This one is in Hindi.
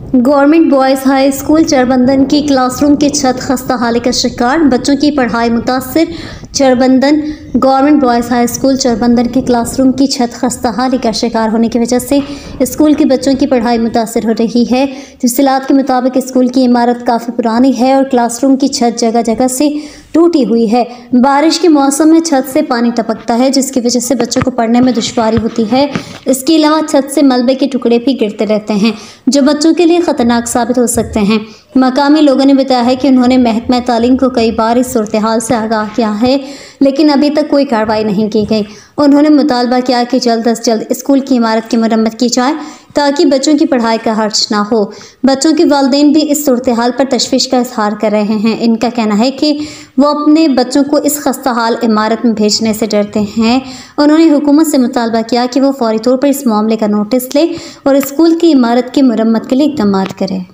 गवर्नमेंट बॉयज़ हाई स्कूल चरबंदन की क्लासरूम की छत खस्ताहाली का शिकार, बच्चों की पढ़ाई मुतासिर। चरबंदन गवर्नमेंट बॉयज़ हाई स्कूल चरबंदन की क्लासरूम की छत खस्ताहाली का शिकार होने की वजह से स्कूल के बच्चों की पढ़ाई मुतासिर हो रही है। तफसीलात के मुताबिक स्कूल की इमारत काफ़ी पुरानी है और क्लासरूम की छत जगह जगह से टूटी हुई है। बारिश के मौसम में छत से पानी टपकता है, जिसकी वजह से बच्चों को पढ़ने में दुश्वारी होती है। इसके अलावा छत से मलबे के टुकड़े भी गिरते रहते हैं, जो बच्चों के लिए ख़तरनाक साबित हो सकते हैं। मकामी लोगों ने बताया है कि उन्होंने महकमा तालीम को कई बार इस सूरत हाल से आगाह किया है, लेकिन अभी तक कोई कार्रवाई नहीं की गई। उन्होंने मुतालबा किया कि जल्द अज जल्द स्कूल की इमारत की मरम्मत की जाए ताकि बच्चों की पढ़ाई का खर्च ना हो। बच्चों के वालिदैन भी इस सूरत हाल पर तशवीश का इजहार कर रहे हैं। इनका कहना है कि वो अपने बच्चों को इस खस्ताहाल इमारत में भेजने से डरते हैं। उन्होंने हुकूमत से मुतालबा किया कि वो फौरी तौर पर इस मामले का नोटिस ले और स्कूल की इमारत की मरम्मत के लिए इक़दाम करें।